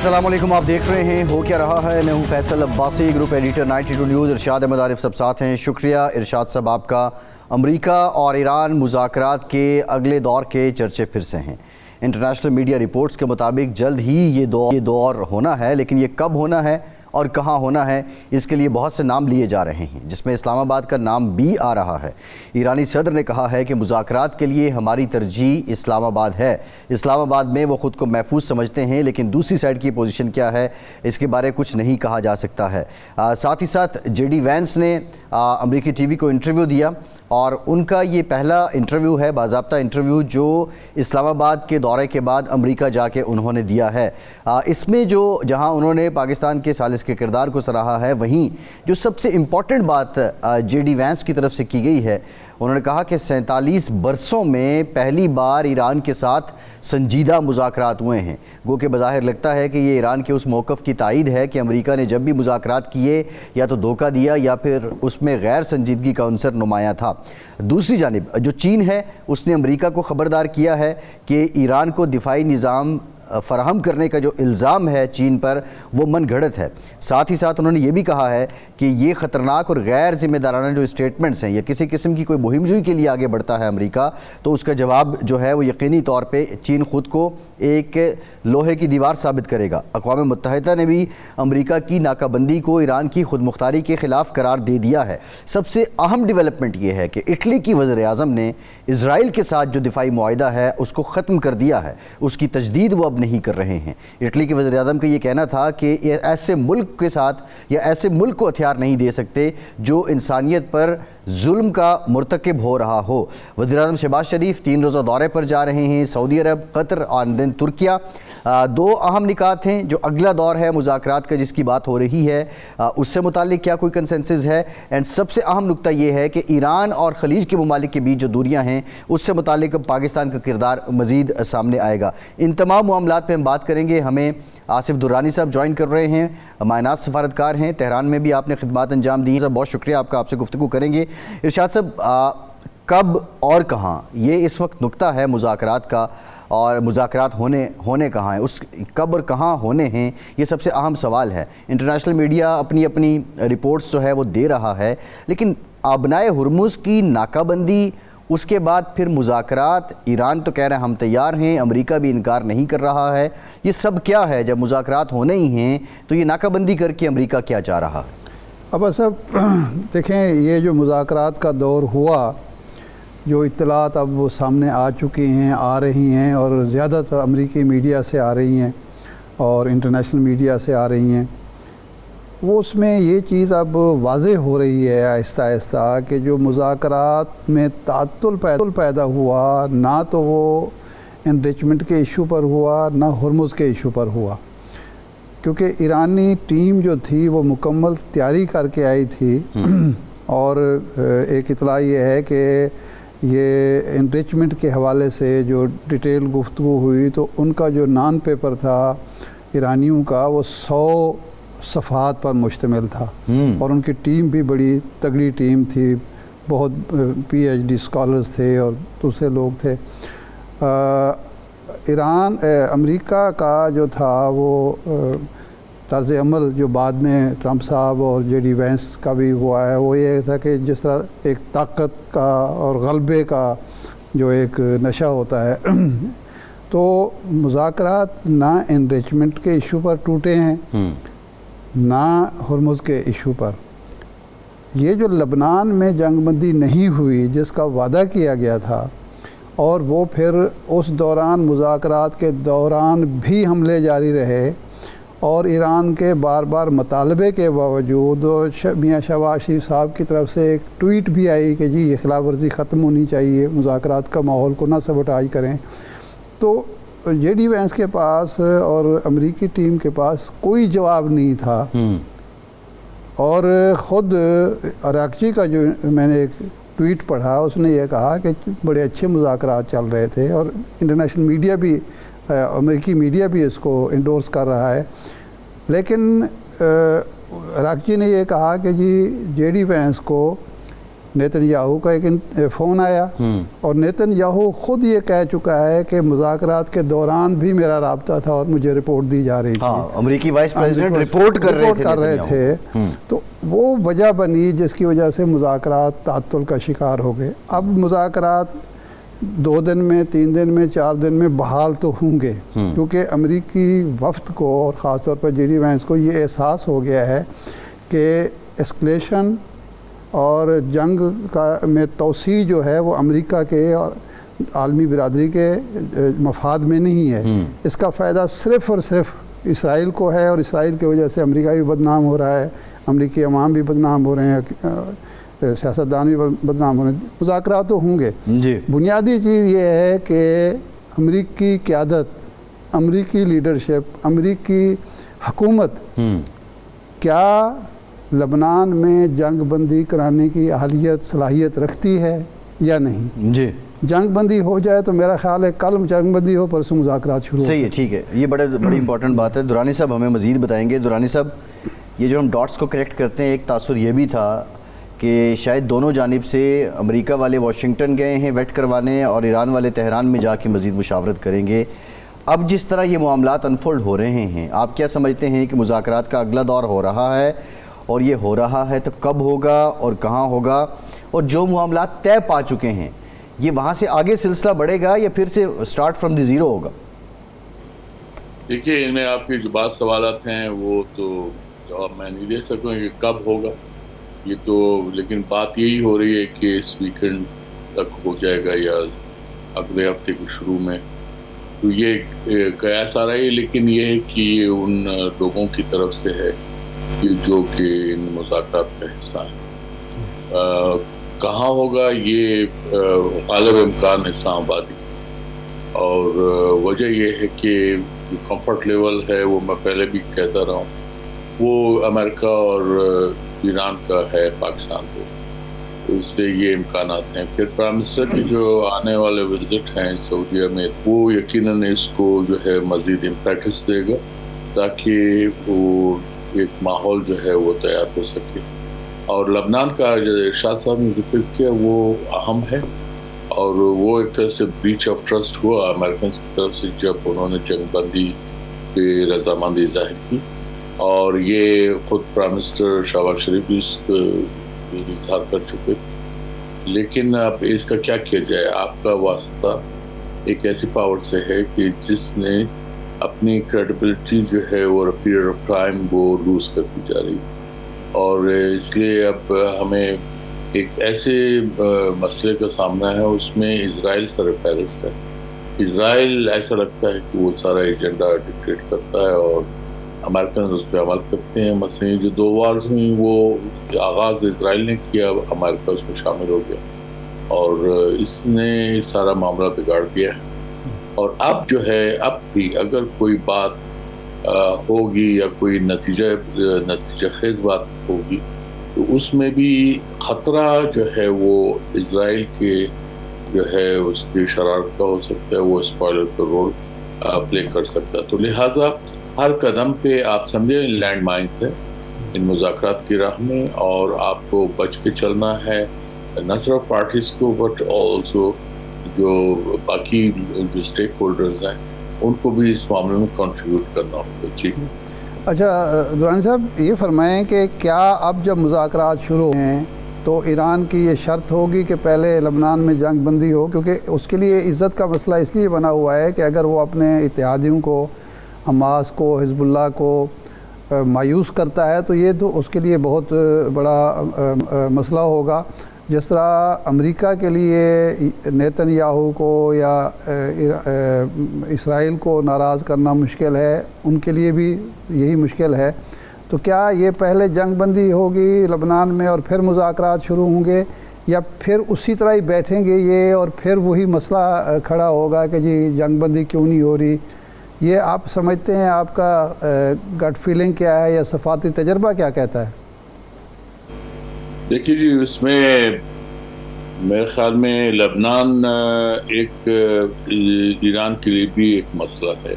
अस्सलाम वालेकुम, आप देख रहे हैं हो क्या रहा है। मैं हूं Faisal Abbasi, group editor 92 news. Irshad Ahmed Arif सब साथ हैं। शुक्रिया इरशाद साहब आपका। अमरीका और ईरान मुज़ाकरात के अगले दौर के चर्चे फिर से हैं। इंटरनेशनल मीडिया रिपोर्ट्स के मुताबिक जल्द ही ये दौर होना है, लेकिन ये कब होना है और कहाँ होना है, इसके लिए बहुत से नाम लिए जा रहे हैं, जिसमें इस्लामाबाद का नाम भी आ रहा है। ईरानी सदर ने कहा है कि मुज़ाकरात के लिए हमारी तरजीह इस्लामाबाद है। इस्लामाबाद में वो ख़ुद को महफूज समझते हैं, लेकिन दूसरी साइड की पोजीशन क्या है, इसके बारे कुछ नहीं कहा जा सकता है। साथ ही साथ जेडी वैंस ने अमरीकी टीवी को इंटरव्यू दिया और उनका ये पहला इंटरव्यू है, बाज़ाब्ता इंटरव्यू, जो इस्लामाबाद के दौरे के बाद अमरीका जाके उन्होंने दिया है। इसमें जहाँ उन्होंने पाकिस्तान के सालिस के किरदार को सराहा है, वहीं जो सबसे इम्पॉर्टेंट बात जेडी वैंस की तरफ से की गई है, उन्होंने कहा कि 47 बरसों में पहली बार ईरान के साथ संजीदा मुज़ाकरात हुए हैं। गो के बज़ाहिर लगता है कि ये ईरान के उस मौक़िफ़ की तायीद है कि अमरीका ने जब भी मुज़ाकरात किए या तो धोखा दिया या फिर उसमें गैर संजीदगी का अंसर नुमाया था। दूसरी जानिब जो चीन है, उसने अमरीका को ख़बरदार किया है कि ईरान को दिफाई निज़ाम फ़राहम करने का जो इल्ज़ाम है चीन पर, वो मन घड़त है। साथ ही साथ उन्होंने ये भी कहा है कि ये ख़तरनाक और गैर ज़िम्मेदाराना जो स्टेटमेंट्स हैं या किसी किस्म की कोई मुहिमजोई के लिए आगे बढ़ता है अमरीका, तो उसका जवाब जो है वो यकीनी तौर पे चीन ख़ुद को एक लोहे की दीवार साबित करेगा। अक़वाम मुत्तहिदा ने भी अमरीका की नाकाबंदी को ईरान की खुद मुख्तारी के ख़िलाफ़ करार दे दिया है। सबसे अहम डेवलपमेंट ये है कि इटली की वज़ीर-ए-आज़म ने इसराइल के साथ जो दिफाई मुआहिदा है उसको ख़त्म कर दिया है, उसकी तजदीद वो अब नहीं कर रहे हैं। इटली के वज़ीर-ए-आज़म का ये कहना था कि ऐसे मुल्क के साथ या ऐसे मुल्क को हथियार नहीं दे सकते जो इंसानियत पर जुल्म का मुर्तकिब हो रहा हो। वज़ीर-ए-आज़म शहबाज शरीफ 3 रोज़ा दौरे पर जा रहे हैं, सऊदी अरब, कतर और दिन तुर्किया। 2 अहम निकात हैं। जो अगला दौर है मुज़ाकरात का जिसकी बात हो रही है, उससे मुतालिक क्या कोई कंसेंसस है, एंड सबसे अहम नुक्ता ये है कि ईरान और खलीज के ममालिक के बीच जो दूरियां हैं उससे मुतालिक पाकिस्तान का किरदार मज़ीद सामने आएगा। इन तमाम मामलात पर हम बात करेंगे। हमें आसिफ दुर्रानी साहब ज्वाइन कर रहे हैं, मायनात सफारतकार हैं, तेहरान में भी आपने खिदमत अंजाम दी हैं। बहुत शुक्रिया आपका, आपसे गुफ्तगू करेंगे। इरशाद साहब, कब और कहाँ, ये इस वक्त नुक्ता है मुज़ाकरात का, और मुज़ाकरात होने कहाँ हैं, उस कब और कहाँ होने हैं, ये सबसे अहम सवाल है। इंटरनेशनल मीडिया अपनी अपनी रिपोर्ट्स जो है वो दे रहा है, लेकिन आबनाए हुर्मुज़ की नाकाबंदी, उसके बाद फिर मुज़ाकरात, ईरान तो कह रहे हैं हम तैयार हैं, अमरीका भी इनकार नहीं कर रहा है। ये सब क्या है? जब मुज़ाकरात होने ही हैं तो ये नाकाबंदी करके अमरीका क्या चाह रहा है? अब सब देखें, ये जो मुज़ाकरात का दौर हुआ, जो इत्तलात अब वो सामने आ चुकी हैं, आ रही हैं, और ज़्यादातर अमरीकी मीडिया से आ रही हैं और इंटरनेशनल मीडिया से आ रही हैं, वो उसमें ये चीज़ अब वाज़ेह हो रही है आहिस्ता आहिस्ता कि जो मुज़ाकरात में तात्तुल पैदा हुआ, ना तो वो एनरिचमेंट के इशू पर हुआ, ना हुर्मुज़ के इशू पर हुआ, क्योंकि ईरानी टीम जो थी वो मुकम्मल तैयारी करके आई थी। और एक इतला ये है कि ये एनरिचमेंट के हवाले से जो डिटेल गुफ्तगू हुई, तो उनका जो नॉन पेपर था ईरानियों का, वो 100 सफ़हात पर मुश्तमिल था, और उनकी टीम भी बड़ी तगड़ी टीम थी, बहुत PhD स्कॉलर्स थे और दूसरे लोग थे। अमेरिका का जो था वो तर्ज़ अमल जो बाद में ट्रंप साहब और जेडी वैंस का भी हुआ है, वो ये था कि जिस तरह एक ताकत का और गलबे का जो एक नशा होता है, तो मुज़ाकरात ना एनरिचमेंट के इशू पर टूटे हैं, ना हुर्मुज़ के इशू पर। ये जो लबनान में जंगबंदी नहीं हुई जिसका वादा किया गया था, और वो फिर उस दौरान मुज़ाकरात के दौरान भी हमले जारी रहे, और ईरान के बार बार मुतालबे के बावजूद मियाँ शहबाज शरीफ साहब की तरफ से एक ट्वीट भी आई कि जी ये खिलाफ वर्जी ख़त्म होनी चाहिए, मुज़ाकरात का माहौल को ना सबटाज करें। तो जेडी वैंस के पास और अमेरिकी टीम के पास कोई जवाब नहीं था। और ख़ुद अराक़ची का जो मैंने एक ट्वीट पढ़ा, उसने ये कहा कि बड़े अच्छे मुज़ाकरात चल रहे थे, और इंटरनेशनल मीडिया भी, अमेरिकी मीडिया भी इसको इंडोर्स कर रहा है। लेकिन अराक़ची ने ये कहा कि जी जेडी वैंस को नेतन याहू का एक फ़ोन आया और नेतन याहू ख़ुद ये कह चुका है कि मुज़ाकरात के दौरान भी मेरा राब्ता था और मुझे रिपोर्ट दी जा रही थी। हाँ, अमेरिकी वाइस प्रेसिडेंट रिपोर्ट कर रहे थे। तो वो वजह बनी जिसकी वजह से मुज़ाकरात तात्तुल का शिकार हो गए। अब मुज़ाकरात 2 दिन में, 3 दिन में, 4 दिन में बहाल तो होंगे, क्योंकि अमेरिकी वफ़द को और ख़ास तौर पर JD वैंस को ये एहसास हो गया है कि एस्कलेशन और जंग का में तोसी जो है वो अमेरिका के और आलमी बिरादरी के मफाद में नहीं है। इसका फ़ायदा सिर्फ़ और सिर्फ इसराइल को है और इसराइल की वजह से अमेरिका भी बदनाम हो रहा है, अमेरिकी अवाम भी बदनाम हो रहे हैं, सियासतदान भी बदनाम हो रहे हैं। मुज़ाकरात तो होंगे जी। बुनियादी चीज़ ये है कि अमेरिकी क़यादत, अमेरिकी लीडरशिप, अमेरिकी हुकूमत क्या लबनान में जंग बंदी कराने की अहलियत सलाहियत रखती है या नहीं जी। जंग बंदी हो जाए तो मेरा ख्याल है कल जंग बंदी हो, परसों मुज़ाकरात शुरू सही है, ठीक है। ये बड़ी इंपॉर्टेंट बात है। दुरानी साहब हमें मज़ीद बताएंगे। दुरानी साहब, ये जो हम डॉट्स को कनेक्ट करते हैं, एक तासुर ये भी था कि शायद दोनों जानिब से अमेरिका वाले वाशिंगटन गए हैं वेट करवाने और ईरान वाले तेहरान में जाके मज़ीद मुशावरत करेंगे। अब जिस तरह ये मामलात अनफोल्ड हो रहे हैं, आप क्या समझते हैं कि मुज़ाकरात का अगला दौर हो रहा है, और ये हो रहा है तो कब होगा और कहाँ होगा, और जो मामलात तय पा चुके हैं ये वहाँ से आगे सिलसिला बढ़ेगा या फिर से स्टार्ट फ्रॉम द ज़ीरो होगा? देखिए, इनमें आपके जो बात सवालात हैं वो तो जवाब मैं नहीं दे सकूँगा कि कब होगा ये तो, लेकिन बात यही हो रही है कि इस वीकेंड तक हो जाएगा या अगले हफ्ते के शुरू में। तो ये कयास आ रही है, लेकिन ये है कि ये उन लोगों की तरफ से है कि जो कि इन मुज़ाकरात का हिस्सा है। कहाँ होगा ये गालिब इम्कान इस्लामाबादी, और वजह ये है कि जो कंफर्ट लेवल है वो मैं पहले भी कहता रहा हूँ, वो अमेरिका और ईरान का है पाकिस्तान को, तो इसलिए ये इम्कानात हैं। फिर प्राइम मिनिस्टर के जो आने वाले विजिट हैं सऊदीया में, वो यकीनन इसको जो है मज़ीद इम्पैक्ट्स देगा ताकि वो एक माहौल जो है वो तैयार हो सके। और लबनान का जो इरशाद साहब ने जिक्र किया वो अहम है, और वो एक तरह से ब्रीच ऑफ ट्रस्ट हुआ अमेरिकन की तरफ से जब उन्होंने जंग बंदी पे रजामंदी जाहिर की, और ये ख़ुद प्राइम मिनिस्टर शहबाज शरीफ भी इजहार कर चुके। लेकिन अब इसका क्या किया जाए? आपका वास्ता एक ऐसी पावर से है कि जिसने अपनी क्रेडिबिलिटी जो है वो पीरियड ऑफ टाइम वो लूज करती जा रही है, और इसलिए अब हमें एक ऐसे मसले का सामना है, उसमें इजराइल सरफहरिस्त है। इजराइल ऐसा लगता है कि वो सारा एजेंडा डिक्टेट करता है और अमेरिकन उस पर अमल करते हैं। मसलन जो 2 वार्स हुई वो आगाज़ इजराइल ने किया, अमेरिका उसमें शामिल हो गया और इसने सारा मामला बिगाड़ दिया है। और अब जो है, अब भी अगर कोई बात होगी या कोई नतीजा खेज बात होगी तो उसमें भी ख़तरा जो है वो इजराइल के जो है उसकी शरारत का हो सकता है, वो स्पॉइलर का रोल प्ले कर सकता है। तो लिहाजा हर कदम पे आप समझे लैंड माइन्स है इन मुज़ाकरात की राह में, और आपको बच के चलना है, न सिर्फ पार्टीज़ को बट ऑल्सो जो बाकी जो स्टेक होल्डर्स हैं उनको भी इस मामले में कंट्रीब्यूट करना होगा। जी अच्छा दुरानी साहब, ये फरमाएं कि क्या अब जब मुज़ाकरात शुरू हैं तो ईरान की ये शर्त होगी कि पहले लबनान में जंग बंदी हो, क्योंकि उसके लिए इज़्ज़त का मसला इसलिए बना हुआ है कि अगर वो अपने इत्तेहादियों को, हमास को, हिज़्बुल्लाह को मायूस करता है तो ये तो उसके लिए बहुत बड़ा मसला होगा। जिस तरह अमेरिका के लिए नेतन्याहू को या इसराइल को नाराज़ करना मुश्किल है, उनके लिए भी यही मुश्किल है। तो क्या ये पहले जंग बंदी होगी लबनान में और फिर मुज़ाकरात शुरू होंगे, या फिर उसी तरह ही बैठेंगे ये और फिर वही मसला खड़ा होगा कि जी जंग बंदी क्यों नहीं हो रही? ये आप समझते हैं, आपका गट फीलिंग क्या है या सफाती तजर्बा क्या कहता है? देखिए जी, उसमें मेरे ख्याल में लबनान एक ईरान के लिए भी एक मसला है।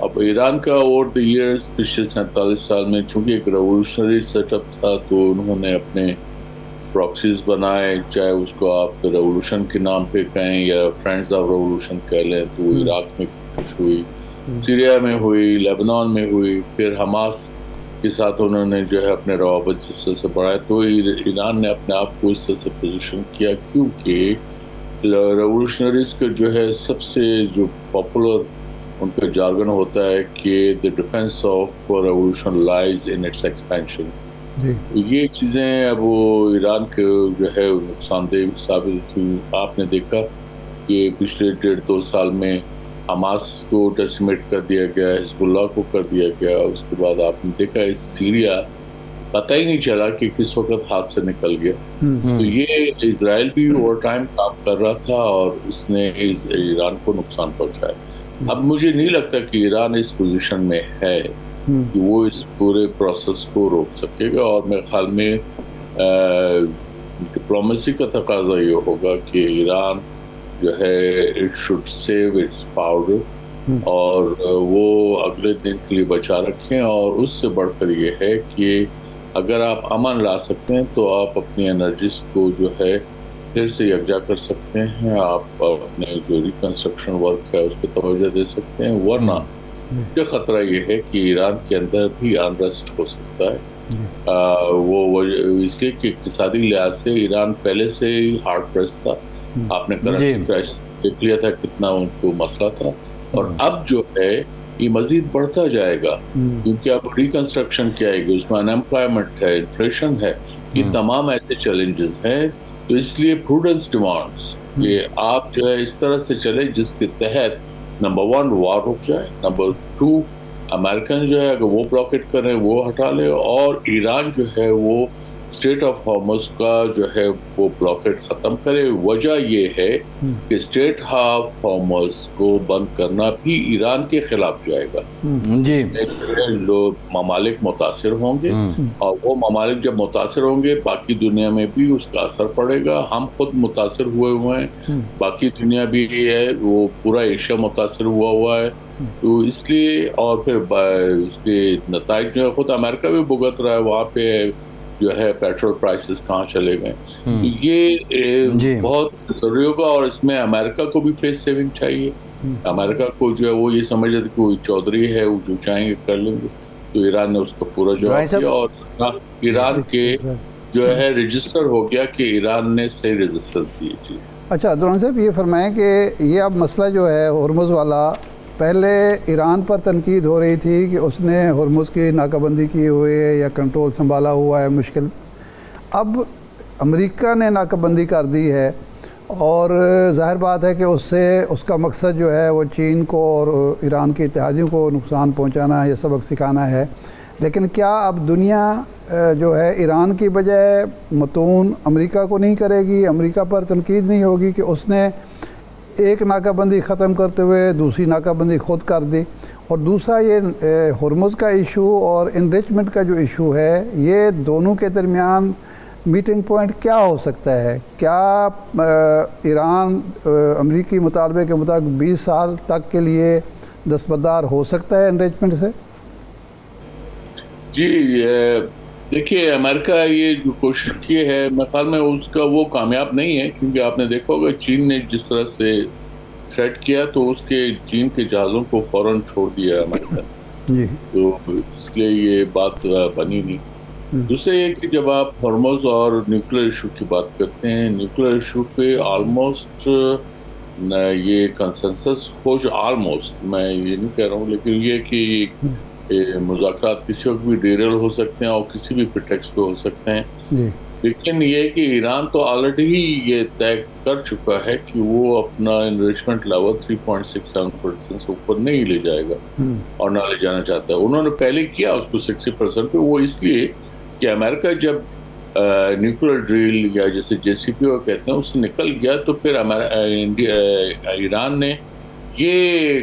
अब ईरान का ओवर द ईयर्स पिछले 47 साल में चूँकि एक रेवोल्यूशनरी सेटअप था, तो उन्होंने अपने प्रॉक्सीज बनाए, चाहे उसको आप रेवोल्यूशन के नाम पे कहें या फ्रेंड्स ऑफ रेवोल्यूशन कह लें, तो इराक में कुछ हुई, सीरिया में हुई, लेबनान में हुई, फिर हमास के साथ उन्होंने जो है अपने रवाबत जिस तरह से बढ़ाए। तो ईरान ने अपने आप को इस तरह से पोजीशन किया क्योंकि रेवोल्यूशनरीज का जो है सबसे जो पॉपुलर उनका जार्गन होता है कि the defence of revolution lies in its expansion. ये चीज़ें अब वो ईरान के जो है नुकसानदेह साबित हुई। आपने देखा कि पिछले 1.5-2 साल में हमास को डेसिमेट कर दिया गया, हिजबुल्लाह को कर दिया गया, उसके बाद आपने देखा सीरिया पता ही नहीं चला कि किस वक्त हाथ से निकल गया। तो ये इजराइल भी ओवर टाइम काम कर रहा था और उसने ईरान को नुकसान पहुंचाया। अब मुझे नहीं लगता कि ईरान इस पोजीशन में है कि वो इस पूरे प्रोसेस को रोक सकेगा, और मेरे ख्याल में डिप्लोमेसी का तकाजा ये होगा कि ईरान जो है it should save it's power और वो अगले दिन के लिए बचा रखें। और उससे बढ़कर ये है कि अगर आप अमन ला सकते हैं तो आप अपनी एनर्जीज को जो है फिर से यकजा कर सकते हैं, आप अपने जो रिकंस्ट्रक्शन वर्क है उस पर तवज्जो दे सकते हैं। वरना मुझे खतरा ये है कि ईरान के अंदर भी अनरेस्ट हो सकता है। वो इसलिए कि इक़्तिसादी लिहाज से ईरान पहले से ही हार्ड प्रेस था। आपने करेंसी क्रैश देख लिया था, कितना उनको मसला था, और अब जो है ये मजीद बढ़ता जाएगा क्योंकि अब रिकंस्ट्रक्शन की आएगी, उसमें अनएम्प्लॉयमेंट है, इन्फ्लेशन है, ये तमाम ऐसे चैलेंजेस हैं। तो इसलिए प्रूडेंस डिमांड्स कि आप जो है इस तरह से चले जिसके तहत नंबर 1 वार रुक जाए, नंबर 2 अमेरिकन जो है अगर वो ब्लॉकेट करें वो हटा ले, और ईरान जो है वो स्टेट ऑफ हॉर्मुज़ का जो है वो ब्लॉकेट ख़त्म करे। वजह ये है कि स्टेट ऑफ हॉर्मुज़ को बंद करना भी ईरान के खिलाफ जाएगा जी। लोग ममालिक मुतासिर होंगे और वो ममालिक जब मुतासिर होंगे बाकी दुनिया में भी उसका असर पड़ेगा। हम खुद मुतासिर हुए हैं, बाकी दुनिया भी है, वो पूरा एशिया मुतासिर हुआ है। तो इसलिए और फिर उसके नताइज जो है खुद अमेरिका भी भुगत रहा है, वहाँ पे जो है पेट्रोल प्राइसेस कहाँ चले गए। तो ये बहुत जरूरी होगा, और इसमें अमेरिका को भी फेस सेविंग चाहिए। अमेरिका को जो है वो ये समझ रहे थे कि कोई चौधरी है, वो जो चाहेंगे कर लेंगे। तो ईरान ने उसका पूरा जवाब दिया और ईरान के जो है रजिस्टर हो गया कि ईरान ने सही रजिस्टर दिए जी। अच्छा दुरान साहब, ये फरमाएं कि ये अब मसला जो है हुर्मुज़ वाला, पहले ईरान पर तनकीद हो रही थी कि उसने हुर्मुज़ की नाकाबंदी की हुई है या कंट्रोल संभाला हुआ है मुश्किल। अब अमेरिका ने नाकाबंदी कर दी है और ज़ाहिर बात है कि उससे उसका मकसद जो है वो चीन को और ईरान के इत्तेहादियों को नुकसान पहुंचाना है या सबक सिखाना है। लेकिन क्या अब दुनिया जो है ईरान की बजाय मतून अमेरिका को नहीं करेगी? अमेरिका पर तनकीद नहीं होगी कि उसने एक नाकाबंदी ख़त्म करते हुए दूसरी नाकाबंदी खुद कर दी? और दूसरा ये हुर्मुज़ का इशू और इनरिचमेंट का जो इशू है, ये दोनों के दरमियान मीटिंग पॉइंट क्या हो सकता है? क्या ईरान अमरीकी मुतालबे के मुताबिक 20 साल तक के लिए दस्तबरदार हो सकता है इनरिचमेंट से? जी देखिए, अमेरिका ये जो कोशिश की है मेरे ख्याल में उसका वो कामयाब नहीं है, क्योंकि आपने देखा होगा चीन ने जिस तरह से थ्रेट किया तो उसके चीन के जहाज़ों को फ़ौरन छोड़ दिया अमेरिका ने। तो इसलिए ये बात बनी नहीं। दूसरे ये कि जब आप हुर्मुज़ और न्यूक्लियर इशू की बात करते हैं, न्यूक्लियर इशू पे ऑलमोस्ट ये कंसेंसस हो जो ऑलमोस्ट, मैं ये नहीं कह रहा हूँ, लेकिन ये कि मुज़ाकरात किसी वक्त भी डिरेल हो सकते हैं और किसी भी प्रिटेक्स्ट पे हो सकते हैं। लेकिन ये कि ईरान तो ऑलरेडी ही ये तय कर चुका है कि वो अपना इनरिचमेंट लेवल 3.67% से ऊपर नहीं ले जाएगा और ना ले जाना चाहता है। उन्होंने पहले किया उसको 60% पे, वो इसलिए कि अमेरिका जब न्यूक्लियर ड्रिल या जैसे JCPOA कहते हैं उससे निकल गया तो फिर ईरान ने ये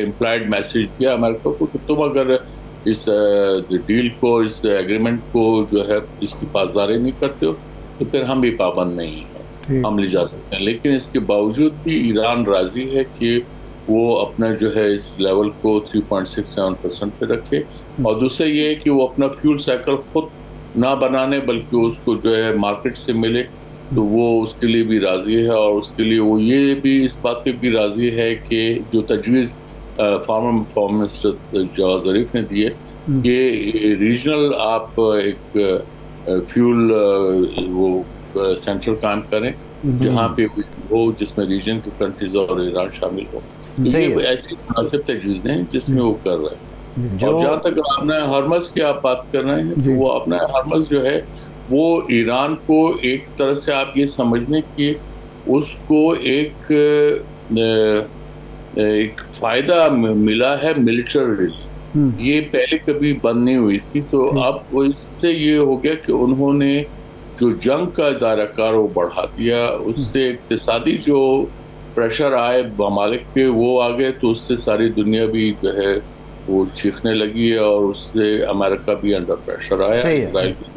इम्प्लाइड मैसेज दिया अमेरिका को कि तुम अगर इस डील को, इस एग्रीमेंट को जो है इसकी पासदारी नहीं करते हो तो फिर हम भी पाबंद नहीं हैं, हम ले जा सकते हैं। लेकिन इसके बावजूद भी ईरान राजी है कि वो अपना जो है इस लेवल को 3.67% पे रखे। और दूसरा ये है कि वो अपना फ्यूल साइकिल खुद نہ بنانے بلکہ اس کو جو ہے مارکیٹ سے ملے تو وہ اس کے لیے بھی راضی ہے، اور اس کے لیے وہ یہ بھی اس بات پہ بھی راضی ہے کہ جو تجویز فارمر منسٹر جواز ظریف نے دی ہے کہ ریجنل آپ ایک فیول وہ سینٹر قائم کریں جہاں پہ ہو جس میں ریجن کی کنٹریز اور ایران شامل ہو. یہ ایسی مناسب تجویز ہیں جس میں وہ کر رہے ہیں. اور جہاں تک اپنا ہرمز کی آپ بات کر رہے ہیں تو وہ اپنا ہرمز جو ہے وہ ایران کو ایک طرح سے آپ یہ سمجھنے کہ اس کو ایک فائدہ ملا ہے ملٹری. یہ پہلے کبھی بند نہیں ہوئی تھی، تو اب اس سے یہ ہو گیا کہ انہوں نے جو جنگ کا دائرہ کار وہ بڑھا دیا. اس سے اقتصادی جو پریشر آئے ممالک پہ وہ آگے، تو اس سے ساری دنیا بھی جو ہے وہ چیخنے لگی ہے، اور اس سے امریکہ بھی انڈر پریشر آیا، اسرائیل بھی.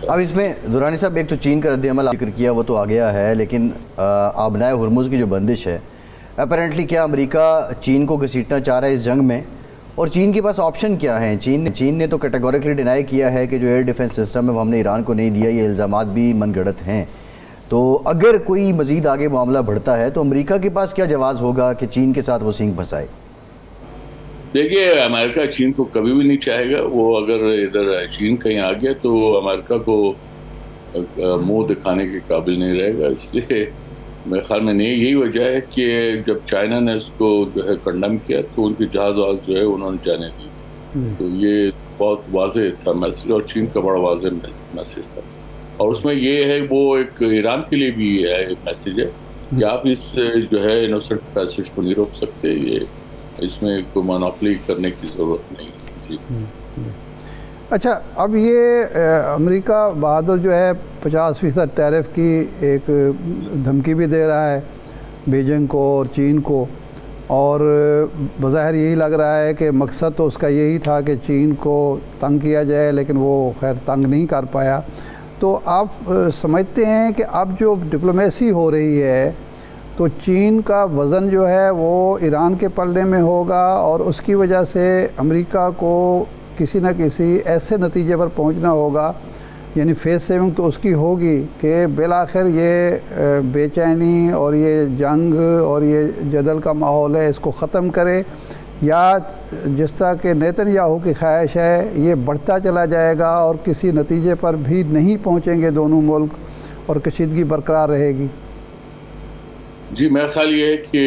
اب اس میں دورانی صاحب ایک تو چین کا رد عمل ذکر کیا وہ تو آ گیا ہے، لیکن آبنائے ہرمز کی جو بندش ہے اپیرنٹلی کیا امریکہ چین کو گھسیٹنا چاہ رہا ہے اس جنگ میں، اور چین کے پاس آپشن کیا ہیں؟ چین نے تو کیٹیگوریکلی ڈینائی کیا ہے کہ جو ایئر ڈیفنس سسٹم ہے وہ ہم نے ایران کو نہیں دیا. یہ الزامات بھی من گھڑت ہیں. تو اگر کوئی مزید آگے معاملہ بڑھتا ہے تو امریکہ کے پاس کیا جواز ہوگا کہ چین کے ساتھ وہ سینگ پھنسائے؟ دیکھیے امریکہ چین کو کبھی بھی نہیں چاہے گا. وہ اگر ادھر چین کہیں آ گیا تو امریکہ کو منہ دکھانے کے قابل نہیں رہے گا. اس لیے میرے خیال میں نہیں، یہی وجہ ہے کہ جب چائنا نے اس کو جو ہے کنڈم کیا تو ان کی جہاز جو ہے انہوں نے جانے دی. تو یہ بہت واضح تھا میسج، اور چین کا بڑا واضح میسج تھا. اور اس میں یہ ہے وہ ایک ایران کے لیے بھی میسج ہے کہ آپ اس جو ہے انوسنٹ پیسج کو نہیں روک سکتے. یہ اس میں کوئی مونوپلی کرنے کی ضرورت نہیں. جی اچھا، اب یہ امریکہ بہادر جو ہے 50% ٹیرف کی ایک دھمکی بھی دے رہا ہے بیجنگ کو اور چین کو، اور بظاہر یہی لگ رہا ہے کہ مقصد تو اس کا یہی تھا کہ چین کو تنگ کیا جائے، لیکن وہ خیر تنگ نہیں کر پایا. تو آپ سمجھتے ہیں کہ اب جو ڈپلومیسی ہو رہی ہے تو چین کا وزن جو ہے وہ ایران کے پلڑے میں ہوگا، اور اس کی وجہ سے امریکہ کو کسی نہ کسی ایسے نتیجے پر پہنچنا ہوگا، یعنی فیس سیونگ تو اس کی ہوگی کہ بالآخر یہ بے چینی اور یہ جنگ اور یہ جدل کا ماحول ہے اس کو ختم کرے، یا جس طرح کہ نیتن یاہو کی خواہش ہے یہ بڑھتا چلا جائے گا اور کسی نتیجے پر بھی نہیں پہنچیں گے دونوں ملک اور کشیدگی برقرار رہے گی. جی میرا خیال یہ ہے کہ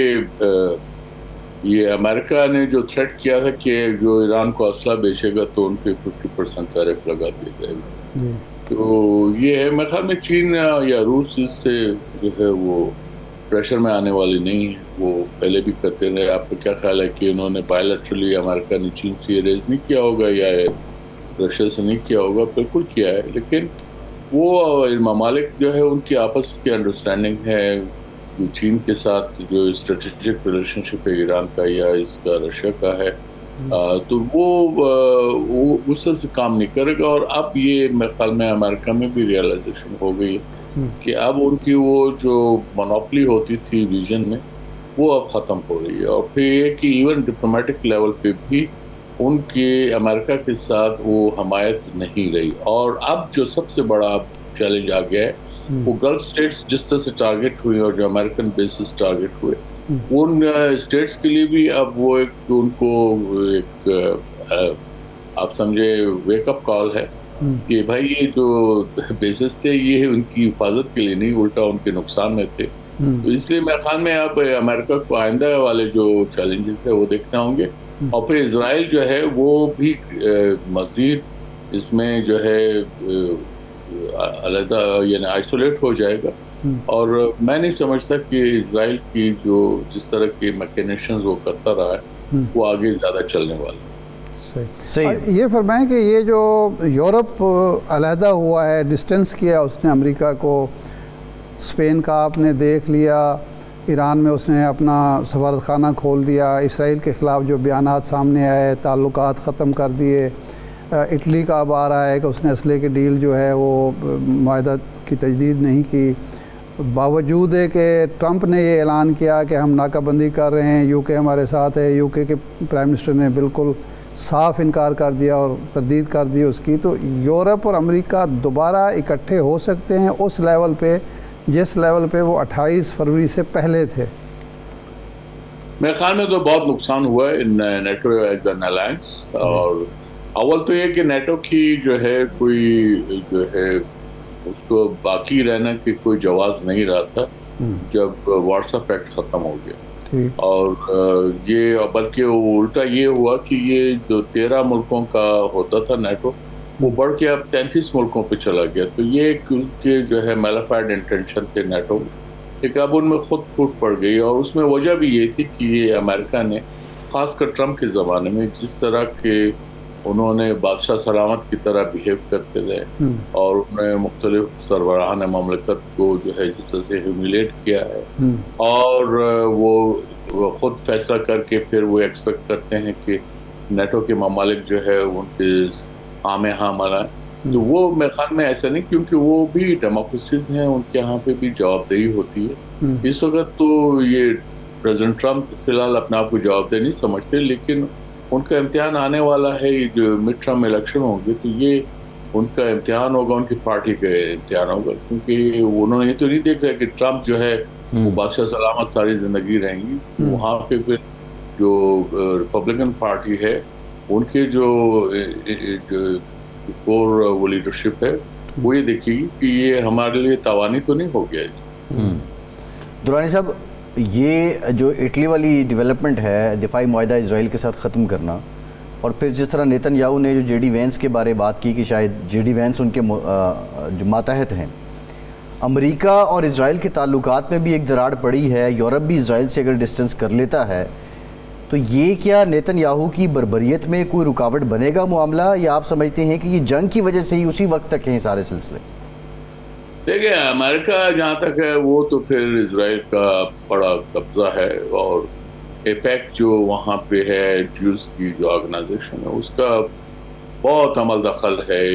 یہ امریکہ نے جو تھریٹ کیا تھا کہ جو ایران کو اسلحہ بیچے گا تو ان پہ 50% ٹیرف لگا دیا جائے گا. تو یہ ہے میرے خیال میں چین یا روس اس سے جو ہے وہ پریشر میں آنے والی نہیں ہے. وہ پہلے بھی کرتے رہے. آپ کا کیا خیال ہے کہ انہوں نے بائیلیٹرلی امریکہ نے چین سے ریز نہیں کیا ہوگا یا رشیا سے نہیں کیا ہوگا؟ بالکل کیا ہے، لیکن وہ ممالک جو ہے ان کی آپس کی انڈرسٹینڈنگ ہے. چین کے ساتھ جو اسٹریٹجک ریلیشن شپ ہے ایران کا یا اس کا رشیا کا ہے، تو وہ اس سے کام نہیں کرے گا. اور اب یہ میرے خیال میں امریکہ میں بھی ریئلائزیشن ہو گئی کہ اب ان کی وہ جو مونوپلی ہوتی تھی ریجن میں وہ اب ختم ہو رہی ہے. اور پھر یہ کہ ایون ڈپلومیٹک لیول پہ بھی ان کی امریکہ کے ساتھ وہ حمایت نہیں رہی. اور اب جو سب سے بڑا چیلنج آ گیا ہے وہ گلف اسٹیٹس جس طرح سے ٹارگیٹ ہوئی اور جو امریکن بیسز ٹارگیٹ ہوئے، ان اسٹیٹس کے لیے بھی اب وہ ایک ان کو ایک آپ سمجھے ویک اپ کال ہے کہ بھائی یہ جو بیسز تھے یہ ان کی حفاظت کے لیے نہیں، الٹا ان کے نقصان میں تھے. تو اس لیے میرے خیال میں اب امریکہ کو آئندہ والے جو چیلنجز ہیں وہ دیکھنا ہوں گے. اور پھر اسرائیل جو ہے وہ بھی مزید اس میں جو ہے علیحدہ یعنی آئسولیٹ ہو جائے گا. اور میں نہیں سمجھتا کہ اسرائیل کی جو جس طرح کے میکینیشنز وہ کرتا رہا ہے وہ آگے زیادہ چلنے والا ہے. صحیح. یہ فرمائیں کہ یہ جو یورپ علیحدہ ہوا ہے، ڈسٹینس کیا اس نے امریکہ کو، اسپین کا آپ نے دیکھ لیا، ایران میں اس نے اپنا سفارت خانہ کھول دیا، اسرائیل کے خلاف جو بیانات سامنے آئے تعلقات ختم کر دیے. اٹلی کا اب آ رہا ہے کہ اس نے اسلحے کی ڈیل جو ہے وہ معاہدہ کی تجدید نہیں کی، باوجود ہے کہ ٹرمپ نے یہ اعلان کیا کہ ہم ناکہ بندی کر رہے ہیں، یو کے ہمارے ساتھ ہے. یو کے پرائم منسٹر نے بالکل صاف انکار کر دیا اور تردید کر دی اس کی، تو یورپ اور امریکہ دوبارہ اکٹھے ہو سکتے ہیں اس لیول پہ جس لیول پہ وہ 28 فروری سے پہلے تھے؟ میرے خیال میں تو بہت نقصان ہوا ہے نیٹو ایز این الائنس. اور اول تو یہ کہ نیٹو کی جو ہے کوئی جو ہے اس کو باقی رہنا کی کوئی جواز نہیں رہا تھا جب وارسا پیکٹ ختم ہو گیا. اور یہ بلکہ الٹا یہ ہوا کہ یہ جو 13 ملکوں کا ہوتا تھا نیٹو وہ بڑھ کے اب 33 ملکوں پہ چلا گیا. تو یہ کہ جو ہے میلافائڈ انٹینشن تھے نیٹو کہ اب ان میں خود پھوٹ پڑ گئی. اور اس میں وجہ بھی یہ تھی کہ یہ امریکہ نے خاص کر ٹرمپ کے زمانے میں جس طرح کے انہوں نے بادشاہ سلامت کی طرح بیہیو کرتے رہے اور انہوں نے مختلف سربراہان مملکت کو جو ہے جس طرح سے ہیومیلیٹ کیا ہے اور وہ خود فیصلہ کر کے پھر وہ ایکسپیکٹ کرتے ہیں کہ نیٹو کے ممالک جو ہے ان کے عام ہاں منائیں. تو وہ میرے خیال میں ایسا نہیں، کیونکہ وہ بھی ڈیموکریسیز ہیں، ان کے یہاں پہ بھی جواب دہی ہوتی ہے. اس وقت تو یہ پریزیڈنٹ ٹرمپ فی الحال اپنے آپ کو جواب دہ نہیں سمجھتے، لیکن ان کا امتحان آنے والا ہے. جو مڈ ٹرم الیکشن ہوں گے تو یہ ان کا امتحان ہوگا، ان کی پارٹی کا امتحان ہوگا، کیونکہ انہوں نے یہ تو نہیں دیکھ رہا کہ ٹرمپ جو ہے وہ بادشاہ سلامت ساری زندگی رہیں گی. وہاں پہ پھر جو ریپبلکن پارٹی ہے ان کے جو کور وہ لیڈرشپ ہے وہ یہ دیکھے گی کہ یہ ہمارے لیے تاوانی تو نہیں ہو گیا. درانی صاحب، یہ جو اٹلی والی ڈیولپمنٹ ہے دفاعی معاہدہ اسرائیل کے ساتھ ختم کرنا، اور پھر جس طرح نیتن یاہو نے جو جے ڈی وینس کے بارے بات کی کہ شاید جے ڈی وینس ان کے جو ماتحت ہیں، امریکہ اور اسرائیل کے تعلقات میں بھی ایک دراڑ پڑی ہے. یورپ بھی اسرائیل سے اگر ڈسٹنس کر لیتا ہے تو یہ کیا نیتن یاہو کی بربریت میں کوئی رکاوٹ بنے گا معاملہ، یا آپ سمجھتے ہیں کہ یہ جنگ کی وجہ سے ہی اسی وقت تک ہیں سارے سلسلے؟ دیکھیں، امریکہ جہاں تک ہے وہ تو پھر اسرائیل کا بڑا قبضہ ہے، اور ایپیک جو وہاں پہ ہے جیوز کی جو آرگنائزیشن ہے اس کا بہت عمل دخل ہے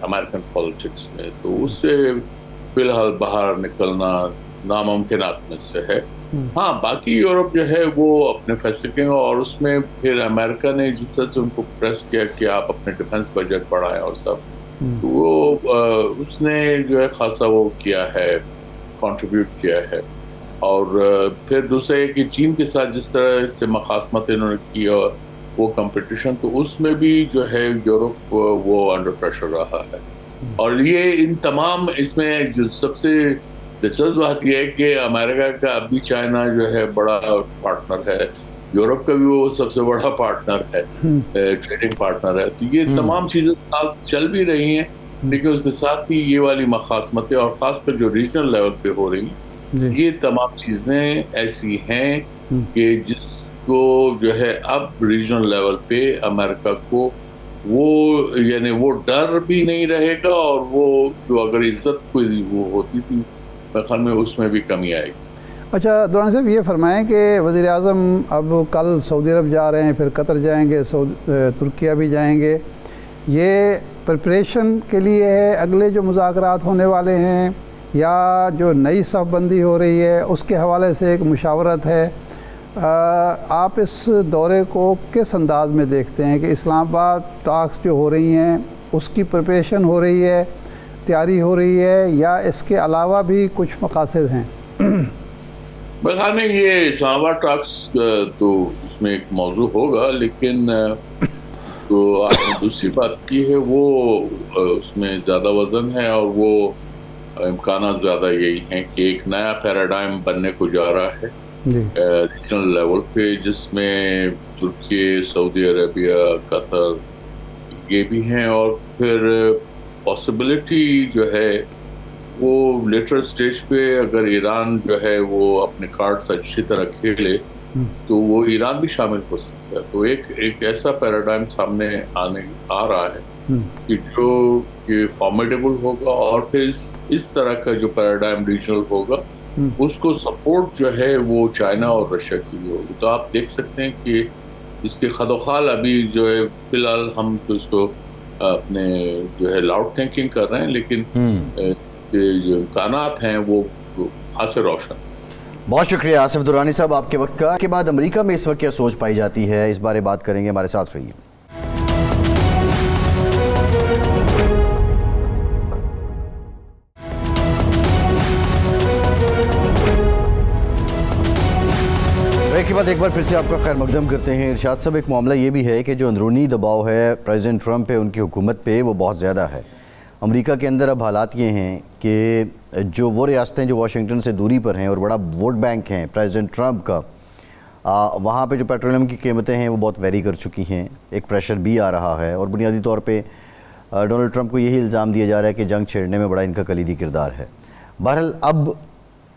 امریکن پالیٹکس میں. تو اس سے فی الحال باہر نکلنا ناممکنات میں سے ہے. ہاں، باقی یورپ جو ہے وہ اپنے فیصلے کریں، اور اس میں پھر امریکہ نے جس طرح سے ان کو پریس کیا کہ آپ اپنے ڈیفنس بجٹ بڑھائیں اور سب، تو وہ اس نے جو ہے خاصا وہ کیا ہے، کنٹریبیوٹ کیا ہے. اور پھر دوسرا ہے کہ چین کے ساتھ جس طرح سے مخاصمت انہوں نے کی اور وہ کمپٹیشن، تو اس میں بھی جو ہے یورپ وہ انڈر پریشر رہا ہے. اور یہ ان تمام اس میں جو سب سے دلچسپ بات یہ ہے کہ امریکہ کا اب بھی چائنا جو ہے بڑا پارٹنر ہے، یورپ کا بھی وہ سب سے بڑا پارٹنر ہے، ٹریڈنگ پارٹنر ہے. تو یہ تمام چیزیں ساتھ چل بھی رہی ہیں، لیکن اس کے ساتھ ہی یہ والی مخاصمتیں اور خاص کر جو ریجنل لیول پہ ہو رہی ہیں، یہ تمام چیزیں ایسی ہیں کہ جس کو جو ہے اب ریجنل لیول پہ امریکہ کو وہ یعنی وہ ڈر بھی نہیں رہے گا، اور وہ جو اگر عزت کوئی وہ ہوتی تھی میرے خیال میں اس میں بھی کمی آئے گی. اچھا درانی صاحب، یہ فرمائیں کہ وزیر اعظم اب کل سعودی عرب جا رہے ہیں، پھر قطر جائیں گے، ترکیہ بھی جائیں گے. یہ پریپریشن کے لیے ہے اگلے جو مذاکرات ہونے والے ہیں، یا جو نئی صف بندی ہو رہی ہے اس کے حوالے سے ایک مشاورت ہے؟ آپ اس دورے کو کس انداز میں دیکھتے ہیں کہ اسلام آباد ٹاکس جو ہو رہی ہیں اس کی پریپریشن ہو رہی ہے، تیاری ہو رہی ہے، یا اس کے علاوہ بھی کچھ مقاصد ہیں؟ میرے خیال میں یہ اسلام آباد ٹاکس تو اس میں ایک موضوع ہوگا، لیکن تو آپ نے دوسری بات کی ہے وہ اس میں زیادہ وزن ہے، اور وہ امکانات زیادہ یہی ہیں کہ ایک نیا پیراڈائم بننے کو جا رہا ہے ریجنل لیول پہ، جس میں ترکی، سعودی عربیہ، قطر یہ بھی ہیں، اور پھر پاسبلٹی جو ہے وہ لیٹر سٹیج پہ اگر ایران جو ہے وہ اپنے کارڈز اچھی طرح کھیلے تو وہ ایران بھی شامل ہو سکتا ہے. تو ایک ایسا پیراڈائم سامنے آ رہا ہے کہ جو کہ فارمیڈیبل ہوگا، اور پھر اس طرح کا جو پیراڈائم ریجنل ہوگا اس کو سپورٹ جو ہے وہ چائنا اور رشیا کی بھی ہوگی. تو آپ دیکھ سکتے ہیں کہ اس کے خد و خال ابھی جو ہے فی الحال ہم تو اس کو اپنے جو ہے لاؤڈ تھنکنگ کر رہے ہیں، لیکن جو امکانات ہیں وہ خاصے روشن. بہت شکریہ آصف درانی صاحب آپ کے وقت کا. کے بعد امریکہ میں اس وقت کیا سوچ پائی جاتی ہے، اس بارے بات کریں گے، ہمارے ساتھ رہیے. بریک کے بعد ایک بار پھر سے آپ کا خیر مقدم کرتے ہیں. ارشاد صاحب، ایک معاملہ یہ بھی ہے کہ جو اندرونی دباؤ ہے پریزیڈنٹ ٹرمپ پہ، ان کی حکومت پہ، وہ بہت زیادہ ہے. امریکہ کے اندر اب حالات یہ ہیں کہ جو وہ ریاستیں جو واشنگٹن سے دوری پر ہیں اور بڑا ووٹ بینک ہیں پریزیڈنٹ ٹرمپ کا، وہاں پہ جو پیٹرولیم کی قیمتیں ہیں وہ بہت ویری کر چکی ہیں. ایک پریشر بھی آ رہا ہے اور بنیادی طور پہ ڈونلڈ ٹرمپ کو یہی الزام دیا جا رہا ہے کہ جنگ چھیڑنے میں بڑا ان کا کلیدی کردار ہے. بہرحال اب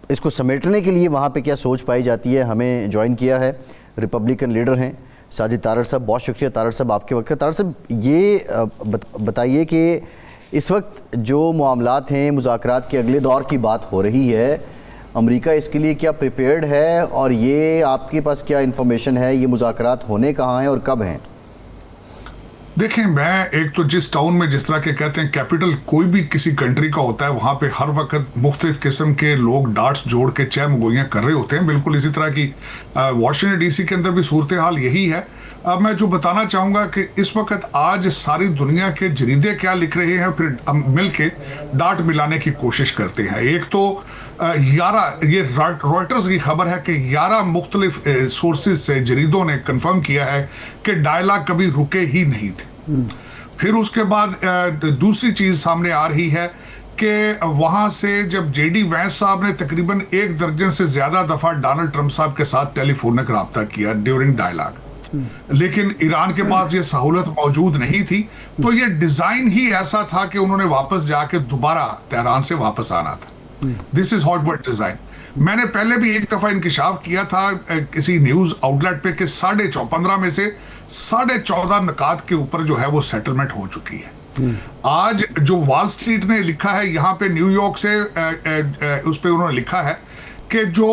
اس کو سمیٹنے کے لیے وہاں پہ کیا سوچ پائی جاتی ہے. ہمیں جوائن کیا ہے ریپبلکن لیڈر ہیں ساجد طارڑ صاحب. بہت شکریہ طارڑ صاحب آپ کے وقت کا. طارڑ صاحب، یہ بتائیے کہ اس وقت جو معاملات ہیں، مذاکرات کے اگلے دور کی بات ہو رہی ہے، امریکہ اس کے لیے کیا پریپیئرڈ ہے، اور یہ آپ کے پاس کیا انفارمیشن ہے، یہ مذاکرات ہونے کہاں ہیں اور کب ہیں؟ دیکھیں، میں ایک تو جس ٹاؤن میں جس طرح کے کہتے ہیں کیپٹل کوئی بھی کسی کنٹری کا ہوتا ہے، وہاں پہ ہر وقت مختلف قسم کے لوگ ڈاٹس جوڑ کے چہ مگوئیاں کر رہے ہوتے ہیں. بالکل اسی طرح کی واشنگٹن ڈی سی کے اندر بھی صورتحال یہی ہے. اب میں جو بتانا چاہوں گا کہ اس وقت آج ساری دنیا کے جریدے کیا لکھ رہے ہیں، پھر ہم مل کے ڈاٹ ملانے کی کوشش کرتے ہیں. ایک تو 11 یہ رائٹرز کی خبر ہے کہ 11 مختلف سورسز سے جریدوں نے کنفرم کیا ہے کہ ڈائلاگ کبھی رکے ہی نہیں تھے. پھر اس کے بعد دوسری چیز سامنے آ رہی ہے کہ وہاں سے جب جے ڈی وینس صاحب نے تقریباً 1 درجن سے زیادہ دفعہ ڈونلڈ ٹرمپ صاحب کے ساتھ ٹیلی فونک رابطہ کیا ڈیورنگ ڈائلاگ، لیکن ایران کے پاس یہ سہولت موجود نہیں تھی، تو یہ ڈیزائن ہی ایسا تھا کہ انہوں نے واپس جا کے دوبارہ تہران سے واپس آنا تھا. دس از ہاٹ ورڈ ڈیزائن. میں نے پہلے بھی ایک دفعہ انکشاف کیا تھا کسی نیوز آؤٹ لیٹ پہ کہ 15.5 میں سے 14.5 نکات کے اوپر جو ہے وہ سیٹلمنٹ ہو چکی ہے. آج جو وال سٹریٹ نے لکھا ہے یہاں پہ نیو یارک سے، اس پہ انہوں نے لکھا ہے کہ جو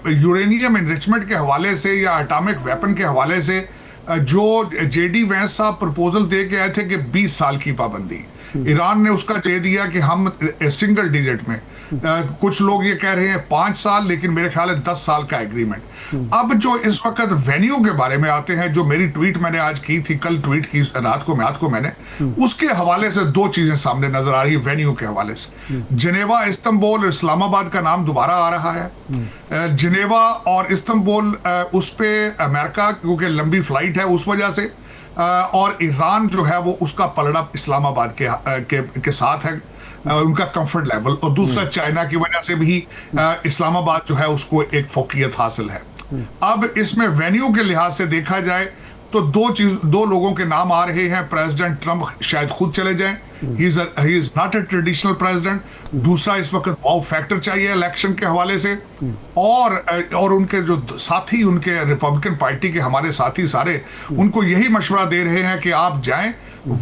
یورینیم انریچمنٹ کے حوالے سے یا اٹامک ویپن کے حوالے سے جو جے ڈی وینس صاحب پرپوزل دے کے آئے تھے کہ 20 سال کی پابندی، ایران نے اس کا دے دیا کہ ہم سنگل ڈیجٹ میں، کچھ لوگ یہ کہہ رہے ہیں 5 سال، لیکن میرے خیال ہے 10 سال کا ایگریمنٹ. اب جو اس وقت وینیو کے بارے میں آتے ہیں، جو میری ٹویٹ میں نے آج کی تھی، کل ٹویٹ کی رات کو میں نے اس کے حوالے سے 2 چیزیں سامنے نظر آ رہی ہیں. وینیو کے حوالے سے جنیوا، استنبول، اسلام آباد کا نام دوبارہ آ رہا ہے. جنیوا اور استنبول اس پہ امریکہ کیونکہ لمبی فلائٹ ہے اس وجہ سے، اور ایران جو ہے وہ اس کا پلڑا اسلام آباد کے ساتھ ہے، ان کا کمفرٹ لیول، اور دوسرا چائنا کی وجہ سے بھی اسلام آباد جو ہے اس کو ایک فوقیت حاصل ہے. اب اس میں وینیو کے لحاظ سے دیکھا جائے تو 2 لوگوں کے نام آ رہے ہیں. پریزیڈنٹ ٹرمپ شاید خود چلے جائیں، he is not a traditional president. دوسرا، اس وقت واؤ فیکٹر چاہیے الیکشن کے حوالے سے، اور ان کے جو ساتھی، ان کے ریپبلکن پارٹی کے ہمارے ساتھی سارے ان کو یہی مشورہ دے رہے ہیں کہ آپ جائیں،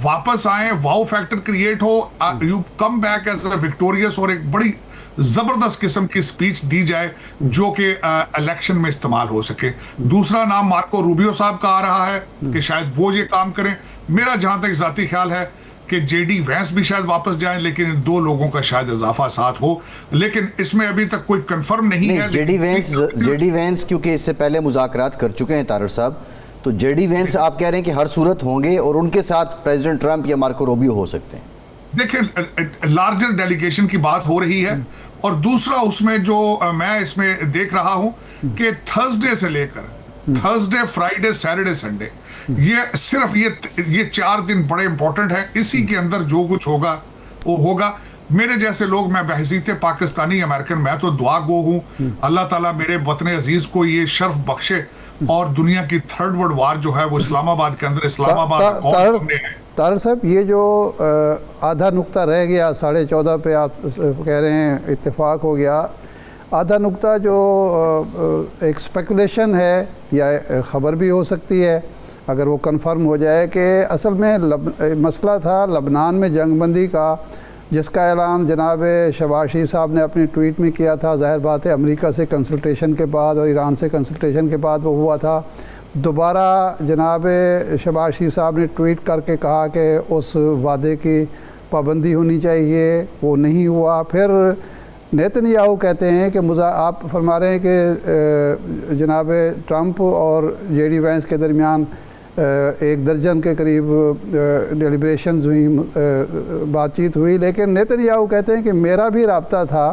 واپس آئیں، واؤ فیکٹر کریٹ ہو، you come back as a victorious, اور ایک بڑی زبردست قسم کی سپیچ دی جائے جو کہ الیکشن میں استعمال ہو سکے. دوسرا نام مارکو روبیو صاحب کا آ رہا ہے کہ شاید وہ یہ کام کریں. میرا جہاں تک ذاتی خیال ہے کہ جے ڈی وینس بھی شاید واپس جائیں، لیکن ان 2 لوگوں کا شاید اضافہ ساتھ ہو، لیکن اس میں ابھی تک کوئی کنفرم نہیں ہے. جے ڈی وینس کیونکہ اس سے پہلے مذاکرات کر چکے ہیں طارڑ صاحب، تو جے ڈی وینس آپ کہہ رہے ہیں کہ ہر صورت ہوں گے اور ان کے ساتھ پریزیڈنٹ ٹرمپ یا مارکو روبیو ہو سکتے ہیں. دیکھیں، لارجر ڈیلیگیشن کی بات ہو رہی ہے، اور دوسرا اس میں جو میں اس میں دیکھ رہا ہوں کہ تھرسڈے سے لے کر تھرسڈے، فرائیڈے، سیٹرڈے، سنڈے، یہ صرف یہ 4 دن بڑے امپورٹنٹ ہیں. اسی کے اندر جو کچھ ہوگا وہ ہوگا. میرے جیسے لوگ، میں بحیثیت پاکستانی امریکن، میں تو دعا گو ہوں، اللہ تعالیٰ میرے وطن عزیز کو یہ شرف بخشے اور دنیا کی 3rd ورلڈ وار جو ہے وہ اسلام آباد کے اندر، اسلام آباد طارڑ صاحب، یہ جو آدھا نقطہ رہ گیا 14.5 پہ آپ کہہ رہے ہیں اتفاق ہو گیا، آدھا نقطہ جو ایک سپیکولیشن ہے یا خبر بھی ہو سکتی ہے اگر وہ کنفرم ہو جائے، کہ اصل میں مسئلہ تھا لبنان میں جنگ بندی کا، جس کا اعلان جناب شہباز شریف صاحب نے اپنی ٹویٹ میں کیا تھا. ظاہر بات ہے امریکہ سے کنسلٹیشن کے بعد اور ایران سے کنسلٹیشن کے بعد وہ ہوا تھا. دوبارہ جناب شہباز شریف صاحب نے ٹویٹ کر کے کہا کہ اس وعدے کی پابندی ہونی چاہیے، وہ نہیں ہوا. پھر नेतन्याहू कहते हैं कि आप फरमा रहे हैं कि जनाब ट्रंप और जेडी वैंस के दरमियान 1 दर्जन के करीब डेलिब्रेशंस हुई, बातचीत हुई, लेकिन नेतन्याहू कहते हैं कि मेरा भी राब्ता था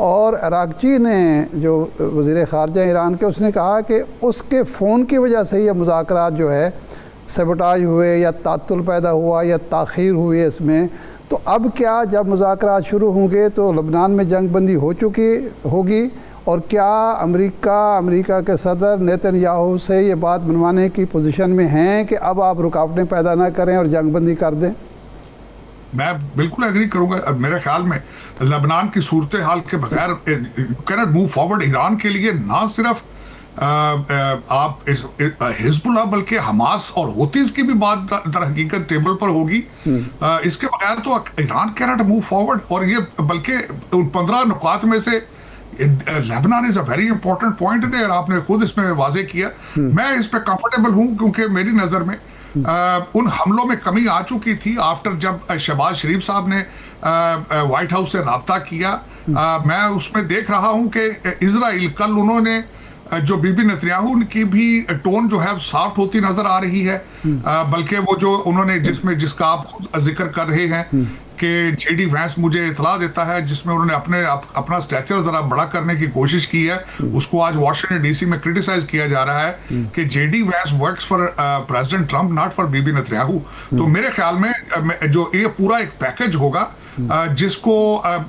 और अरागची ने जो वज़ीर ख़ारजा ईरान के, उसने कहा कि उसके फ़ोन की वजह से ये मुज़ाकरात जो है सबटाज हुए या तातुल पैदा हुआ या ताख़ीर हुई है इसमें। तो अब क्या जब मुज़ाकरात शुरू होंगे तो लबनान में जंग बंदी हो चुकी होगी, और क्या अमेरिका के सदर नेतन्याहू से ये बात मनवाने की पोजीशन में हैं कि अब आप रुकावटें पैदा ना करें और जंग बंदी कर दें? मैं बिल्कुल एग्री करूंगा। अब मेरे ख्याल में लबनान की सूरत हाल के बगैर can not move forward. Iran के लिए ना सिर्फ आप हिजबुल्लाह बल्कि हमास और होतीज की भी बात दर हकीकत टेबल पर होगी। इसके बगैर तो Iran can not move forward. और ये बल्कि उन 15 नुकात में से Lebanon is a very important point there, आपने खुद इसमें वाजे किया। मैं इस पे कंफर्टेबल हूं क्योंकि मेरी नज़र में उन हमलों में कमी आ चुकी थी आफ्टर जब शहबाज शरीफ साहब ने व्हाइट हाउस से राब्ता किया। मैं उसमें देख रहा हूं कि इजराइल कल उन्होंने जो बीबी नेतन्याहू की भी टोन जो है सॉफ्ट होती नजर आ रही है, बल्कि वो जो उन्होंने जिसका आप खुद जिक्र कर रहे हैं कि जेडी वैंस मुझे इतला देता है, जिसमें उन्होंने अपना स्टैचर जरा बड़ा करने की कोशिश की है, उसको आज वाशिंगटन डीसी में क्रिटिसाइज किया जा रहा है कि JD Vance works for president Trump not for Bibi Netanyahu. तो मेरे ख्याल में जो ये पूरा एक पैकेज होगा जिसको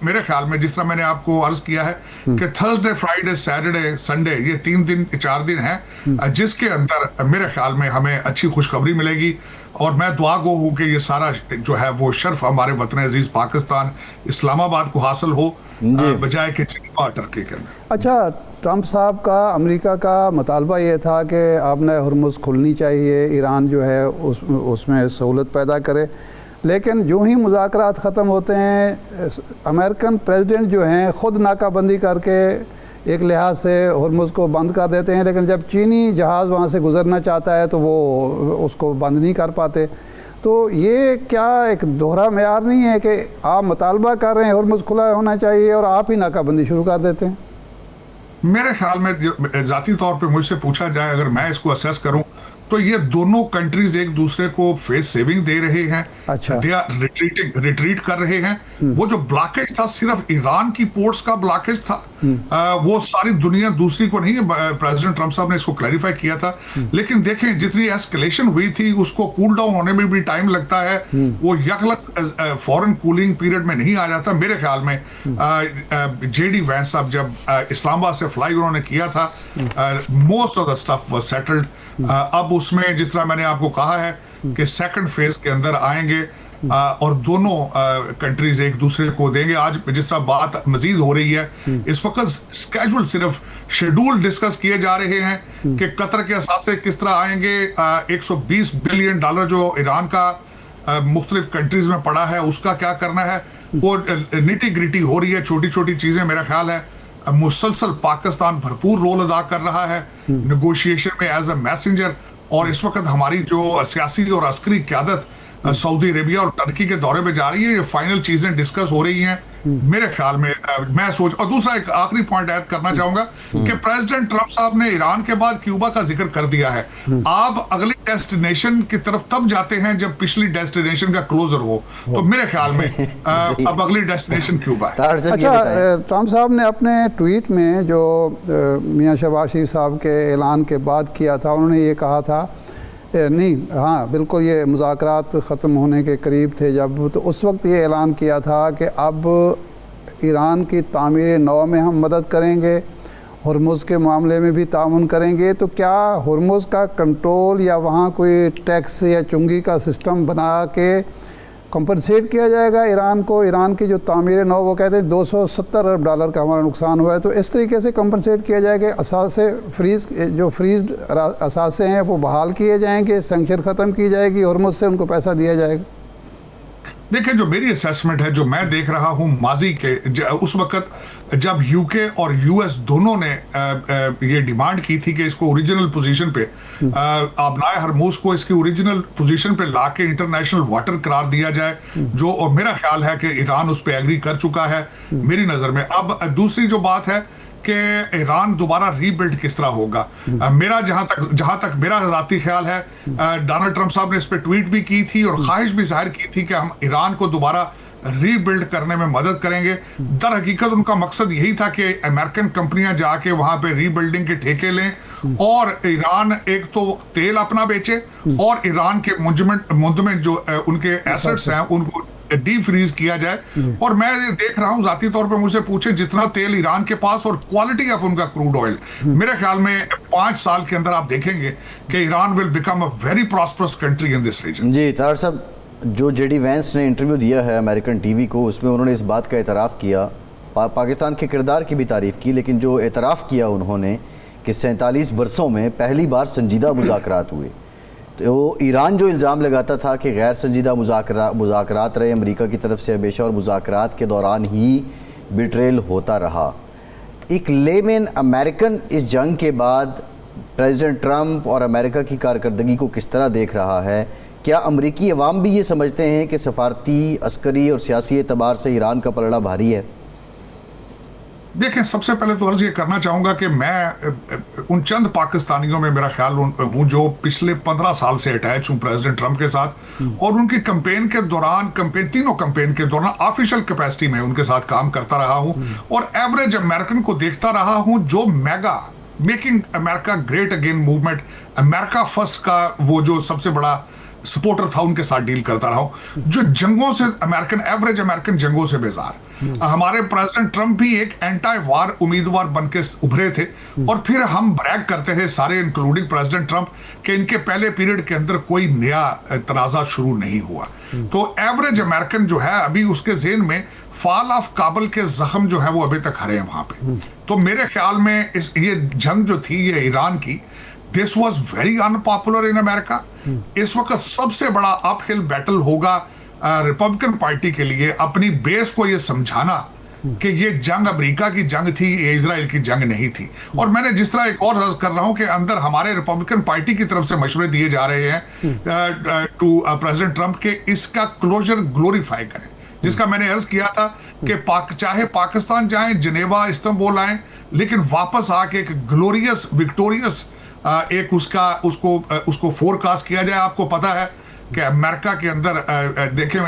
मेरे ख्याल में जिस तरह मैंने आपको अर्ज किया है कि थर्सडे, फ्राइडे, सैटरडे, संडे, ये 4 दिन हैं जिसके अंदर मेरे ख्याल में हमें अच्छी खुशखबरी मिलेगी। और मैं दुआ गो हूँ कि ये सारा जो है वो शर्फ हमारे वतन अजीज पाकिस्तान इस्लामाबाद को हासिल हो बजाय कि टर्की के अंदर। अच्छा, ट्रंप साहब का अमेरिका का मुतालबा ये था कि आपने हुर्मुज़ खुलनी चाहिए, ईरान जो है उसमें सहूलत पैदा करे, लेकिन जो ही मुज़ाकरात ख़त्म होते हैं अमेरिकन प्रेसिडेंट जो हैं ख़ुद नाकाबंदी करके एक लिहाज से हुर्मुज़ को बंद कर देते हैं, लेकिन जब चीनी जहाज़ वहाँ से गुज़रना चाहता है तो वो उसको बंद नहीं कर पाते। तो ये क्या एक दोहरा मेयार नहीं है कि आप मुतालबा कर रहे हैं हुर्मुज़ खुला होना चाहिए और आप ही नाकाबंदी शुरू कर देते हैं? मेरे ख्याल में ज़ाती तौर पे मुझसे पूछा जाए, अगर मैं इसको असेस करूं तो ये दोनों कंट्रीज एक दूसरे को फेस सेविंग दे रहे हैं। अच्छा। दे आर रिट्रीट कर रहे हैं। वो जो ब्लॉकेज था सिर्फ ईरान की पोर्ट्स का ब्लॉकेज था, वो सारी दुनिया दूसरी को नहीं। प्रेसिडेंट ट्रंप साहब ने इसको क्लैरिफाई किया था, लेकिन देखें जितनी एस्केलेशन हुई थी उसको कूल डाउन होने में भी टाइम लगता है। वो यकलक फॉरेन कूलिंग पीरियड में नहीं आ जाता। मेरे ख्याल में जेडी वैंस साहब जब इस्लामाबाद से फ्लाई उन्होंने किया था, most of the stuff was settled. अब उसमें जिस तरह मैंने आपको कहा है कि सेकंड फेज के अंदर आएंगे और दोनों कंट्रीज एक दूसरे को देंगे। आज जिस तरह बात मजीद हो रही है, इस वक्त कैजुअल सिर्फ शेड्यूल डिस्कस किए जा रहे हैं कि कतर के असासे किस तरह आएंगे। 120 बिलियन डॉलर जो ईरान का मुख्तलिफ कंट्रीज में पड़ा है उसका क्या करना है, वो निटी ग्रिटी हो रही है, छोटी छोटी चीजें। मेरा ख्याल है मुसलसल पाकिस्तान भरपूर रोल अदा कर रहा है नेगोशिएशन में एज अ मैसेंजर। और इस वक्त हमारी जो सियासी और अस्करी क़यादत सऊदी अरेबिया और टर्की के दौरे पे जा रही है, ये फाइनल चीजें डिस्कस हो रही हैं। मेरे ख्याल में मैं सोच, और दूसरा एक आखिरी पॉइंट ऐड करना चाहूंगा कि प्रेसिडेंट ट्रंप साहब ने ईरान के बाद क्यूबा का जिक्र कर दिया है। आप अगली डेस्टिनेशन की तरफ तब जाते हैं जब पिछली डेस्टिनेशन का क्लोजर हो, तो मेरे ख्याल में अब अगली डेस्टिनेशन क्यूबा है। अच्छा, ट्रंप साहब ने अपने ट्वीट में जो मियां शहबाज शरीफ साहब के ऐलान के बाद किया था, उन्होंने ये कहा था नहीं, हाँ बिल्कुल, ये मुज़ाकरात ख़त्म होने के करीब थे जब, तो उस वक्त ये ऐलान किया था कि अब ईरान की तामीर नौ में हम मदद करेंगे, हुर्मुज़ के मामले में भी ताउन करेंगे। तो क्या हुर्मुज़ का कंट्रोल या वहाँ कोई टैक्स या चुंगी का सिस्टम बना के कंपनसेट किया जाएगा ईरान को? ईरान की जो तामीर नौ, वो कहते हैं 270 अरब डॉलर का हमारा नुकसान हुआ है, तो इस तरीके से कंपनसेट किया जाएगा। असासे जो फ्रीज असासे हैं वो बहाल किए जाएंगे, सैंक्शन ख़त्म की जाएगी, हुर्मुज़ से उनको पैसा दिया जाएगा। देखिए, जो मेरी असेसमेंट है, जो मैं देख रहा हूँ माजी के उस वक्त जब यूके और यूएस दोनों ने ये डिमांड की थी कि इसको ओरिजिनल पोजीशन पे आबनाए हरमूज को इसकी ओरिजिनल पोजीशन पे लाके इंटरनेशनल वाटर करार दिया जाए, जो और मेरा ख्याल है कि ईरान उस पर एग्री कर चुका है मेरी नज़र में। अब दूसरी जो बात है कि ईरान दोबारा रीबिल्ड किस तरह होगा, मेरा जहां तक मेरा ज़ाती ख्याल है, डोनाल्ड ट्रंप साहब ने इस पर ट्वीट भी की थी और ख्वाहिश भी जाहिर की थी कि हम ईरान को दोबारा रीबिल्ड करने में मदद करेंगे। दर हकीकत उनका मकसद यही था कि अमेरिकन कंपनियां जाके वहां पे रीबिल्डिंग के ठेके लें और ईरान एक तो तेल अपना बेचे और ईरान के मुंजमन जो उनके एसेट्स हैं उनको डीप फ्रीज किया जाए। और मैं देख रहा हूं, जाती तौर पे मुझे पूछे जितना तेल ईरान के पास और क्वालिटी ऑफ उनका क्रूड ऑयल, मेरे ख्याल में 5 साल के अंदर आप देखेंगे कि Iran will become a very prosperous country in this region. जी तार साहब, जो जेडी वैंस ने इंटरव्यू दिया है अमेरिकन टीवी को, उसमें उन्होंने इस बात का एतराफ़ किया, पाकिस्तान के किरदार की भी तारीफ़ की, लेकिन जो एतराफ़ किया उन्होंने कि 47 बरसों में पहली बार संजीदा मुज़ाकरात हुए। तो ईरान जो इल्ज़ाम लगाता था कि गैर संजीदा मुज़ाकरात रहे अमेरिका की तरफ से हमेशा और मुज़ाकरात के दौरान ही बिट्रेल होता रहा। एक लेमैन अमेरिकन इस जंग के बाद प्रेसिडेंट ट्रंप और अमेरिका की कारकर्दगी को किस तरह देख रहा है? क्या अमरीकी अवाम भी ये समझते हैं कि सफारती, अस्करी और सियासी एतबार से ईरान का पलड़ा भारी है? देखें, सबसे पहले तो अर्ज ये करना चाहूँगा कि मैं उन चंद पाकिस्तानियों में मेरा ख्याल हूँ जो पिछले 15 साल से अटैच हूँ प्रेसिडेंट ट्रंप के साथ, और उनकी कैंपेन के दौरान, तीनों कैंपेन के दौरान ऑफिशियल कैपेसिटी में उनके साथ काम करता रहा हूँ और एवरेज अमेरिकन को देखता रहा हूँ जो mega making America great again movement, America first का वो जो सबसे बड़ा सपोर्टर था, उनके साथ डील करता रहा हूं, जो जंगों से एवरेज अमेरिकन जंगों से बेजार। हमारे प्रेसिडेंट ट्रंप भी एक एंटी वार उम्मीदवार बनके उभरे थे और फिर हम ब्रैग करते थे सारे इंक्लूडिंग प्रेसिडेंट ट्रंप कि इनके पहले पीरियड के अंदर कोई नया तनाज़ा शुरू नहीं हुआ। तो एवरेज अमेरिकन जो है अभी उसके ज़हन में फॉल ऑफ काबल के जख्म जो है वो अभी तक हरे हैं वहां पे। तो मेरे ख्याल में ये जंग जो थी ये ईरान की, this was very unpopular in America. इस वक्त सबसे बड़ा अपहिल बैटल होगा रिपब्लिकन पार्टी के लिए अपनी बेस को ये समझाना कि ये जंग अमेरिका की जंग थी, ये इजराइल की जंग नहीं थी। और मैंने जिस तरह एक और अर्ज कर रहा हूं कि अंदर हमारे रिपब्लिकन पार्टी की तरफ से मशवरे दिए जा रहे हैं टू प्रेसिडेंट ट्रंप के इसका क्लोजर ग्लोरीफाई करें, जिसका मैंने अर्ज किया था कि चाहे पाकिस्तान जाएं, जिनेवा, इस्तांबुल आए, लेकिन वापस आके एक ग्लोरियस विक्टोरियस एक उसको फोरकास्ट किया जाए। आपको पता है कि अमेरिका के अंदर देखें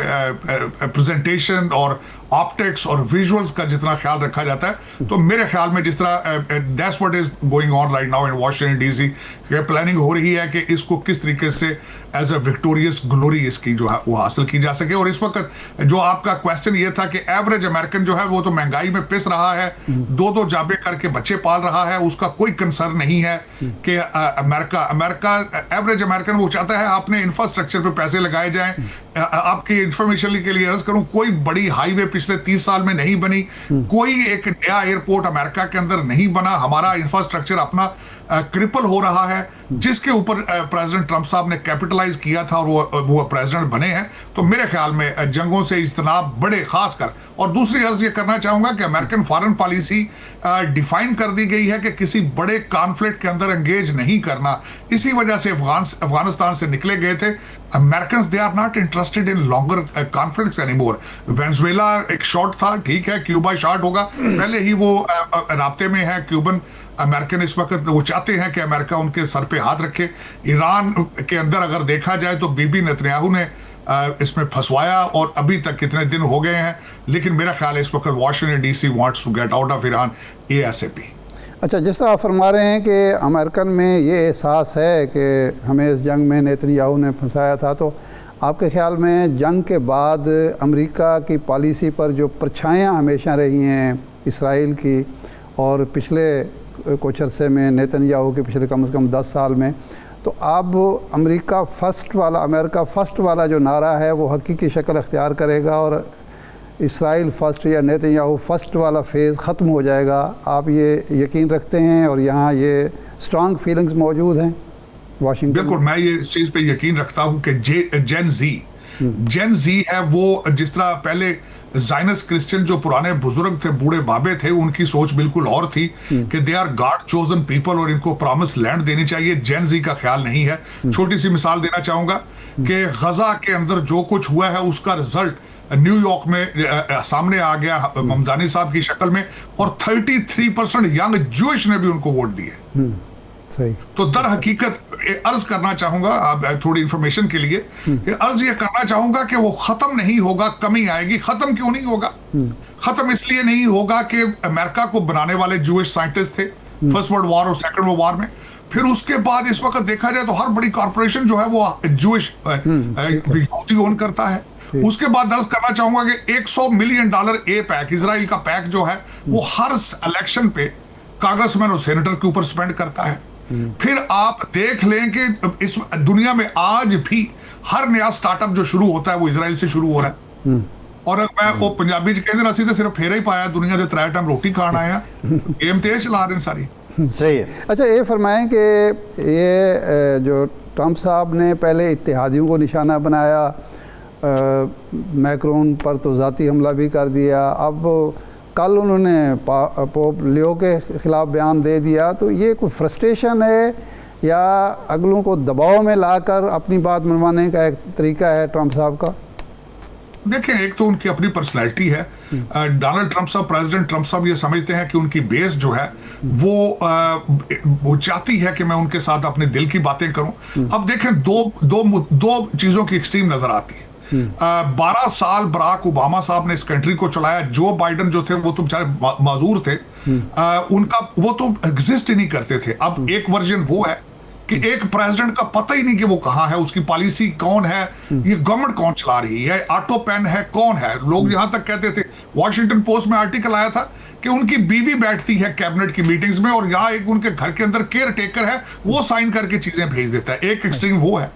प्रेजेंटेशन और ऑप्टिक्स और विजुअल्स का जितना ख्याल रखा जाता है, तो मेरे ख्याल में जिस तरह that's what is going on right now in Washington DC, planning हो रही है कि इसको किस तरीके से एज अ विक्टोरियस ग्लोरी इसकी जो है वो हासिल की जा सके। और इस वक्त जो आपका क्वेश्चन ये था कि एवरेज अमेरिकन जो है वो तो महंगाई में पिस रहा है, 2-2 जाबे करके बच्चे पाल रहा है, उसका कोई कंसर्न नहीं है कि अमेरिका एवरेज अमेरिकन वो चाहता है आपने इंफ्रास्ट्रक्चर पे पैसे लगाए जाएं। आपकी इंफॉर्मेशन के लिए अर्ज करूं, कोई बड़ी हाईवे पिछले 30 साल में नहीं बनी, कोई एक नया एयरपोर्ट अमेरिका के अंदर नहीं बना, हमारा इंफ्रास्ट्रक्चर अपना क्रिपल हो रहा है, जिसके ऊपर प्रेसिडेंट ट्रंप साहब ने कैपिटलाइज किया था और वो प्रेसिडेंट बने हैं। तो मेरे ख्याल में जंगों से इज्तनाब बड़े खासकर। और दूसरी अर्ज ये करना चाहूंगा कि अमेरिकन फॉरेन पॉलिसी डिफाइन कर दी गई है कि किसी बड़े कॉन्फ्लिक्ट के अंदर एंगेज नहीं करना। इसी वजह से अफगानिस्तान से निकले गए थे। American they are not interested in longer conflicts anymore. Venezuela एक शॉर्ट था, ठीक है, क्यूबा शॉर्ट होगा, पहले ही वो राब्ते में है क्यूबन अमेरिकन। इस वक्त वो चाहते हैं कि अमेरिका उनके सर पे हाथ रखे। ईरान के अंदर अगर देखा जाए तो बीबी नेतन्याहू ने इसमें फंसवाया और अभी तक कितने दिन हो गए हैं, लेकिन मेरा ख्याल है इस वक्त Washington DC wants to get out of Iran ASAP। अच्छा, जिस तरह आप फरमा रहे हैं कि अमेरिकन में ये एहसास है कि हमें इस जंग में नेतन्याहू ने फंसाया था, तो आपके ख्याल में जंग के बाद अमेरिका की पॉलिसी पर जो परछाइयाँ हमेशा रही हैं इसराइल की, और पिछले कुछ अरसे में नेतन्याहू के पिछले कम से कम 10 साल में, तो अब अमेरिका फ़र्स्ट वाला जो नारा है वो हकीकी शक्ल अख्तियार करेगा और इसराइल फ़र्स्ट या नेतन्याहू फ़र्स्ट वाला फ़ेज़ ख़त्म हो जाएगा? आप ये यकीन रखते हैं और यहाँ ये स्ट्रॉन्ग फीलिंग्स मौजूद हैं वाशिंगटन? बिल्कुल, मैं ये इस चीज़ पे यकीन रखता हूँ कि जेन जी जेन जी है वो जिस तरह पहले जाइनस क्रिश्चियन जो पुराने बुजुर्ग थे, बूढ़े बाबे थे, उनकी सोच बिल्कुल और थी कि they are God chosen people और इनको प्रॉमिस लैंड देनी चाहिए। जेन जी का ख्याल नहीं है। छोटी सी मिसाल देना चाहूंगा कि गजा के अंदर जो कुछ हुआ है उसका रिजल्ट न्यूयॉर्क में सामने आ गया ममदानी साहब की शक्ल में, और 33% यंग ज्यूइश ने भी उनको वोट दिए। सही। तो दर हकीकत अर्ज करना चाहूंगा थोड़ी इंफॉर्मेशन के लिए, अर्ज ये करना चाहूंगा कि वो खत्म नहीं होगा, कमी आएगी। खत्म क्यों नहीं होगा? खत्म इसलिए नहीं होगा कि अमेरिका को बनाने वाले जूइश साइंटिस्ट थे फर्स्ट वर्ल्ड वॉर और सेकंड वर्ल्ड वॉर में। फिर उसके बाद इस वक्त देखा जाए तो हर बड़ी कॉर्पोरेशन जो है वो जूइश यहूदी ओन करता है। उसके बाद दर्ज करना चाहूंगा कि $100 मिलियन ए पैक, इजराइल का पैक जो है वो हर इलेक्शन पे कांग्रेसमैन और सेनेटर के ऊपर स्पेंड करता है। फिर आप देख लें कि इस दुनिया में आज भी हर नया स्टार्टअप जो शुरू होता है वो इजराइल से शुरू हो रहा है। और मैं वो पंजाबी च कहते रसी तो सिर्फ फेरा ही पाया दुनिया के 3 टाइम रोटी खाना आया, गेम तेज चला रहे हैं सारी। सही है। अच्छा, ये फरमाएं कि ये जो ट्रंप साहब ने पहले इत्तेहादियों को निशाना बनाया, मैक्रोन पर तो ज़ाती हमला भी कर दिया, अब कल उन्होंने पोप लियो के ख़िलाफ़ बयान दे दिया, तो ये कोई फ्रस्ट्रेशन है या अगलों को दबाव में लाकर अपनी बात मनवाने का एक तरीका है ट्रंप साहब का? देखें, एक तो उनकी अपनी पर्सनैलिटी है। डोनाल्ड ट्रंप साहब, प्रेसिडेंट ट्रंप साहब ये समझते हैं कि उनकी बेस जो है वो चाहती है कि मैं उनके साथ अपने दिल की बातें करूं। अब देखें, दो चीज़ों की एक्सट्रीम नज़र आती है। 12 साल बराक ओबामा साहब ने इस कंट्री को चलाया। जो बाइडन जो थे वो तो बेचारे माजूर थे, उनका वो तो एग्जिस्ट ही नहीं करते थे। अब एक वर्जन वो है कि एक प्रेसिडेंट का पता ही नहीं कि वो कहाँ है, उसकी पॉलिसी कौन है, ये गवर्नमेंट कौन चला रही है, ऑटो पेन है, कौन है। लोग यहां तक कहते थे, वॉशिंगटन पोस्ट में आर्टिकल आया था कि उनकी बीवी बैठती है कैबिनेट की मीटिंग्स में और यहाँ एक उनके घर के अंदर केयर टेकर है, वो साइन करके चीजें भेज देता है। एक एक्सट्रीम वो है।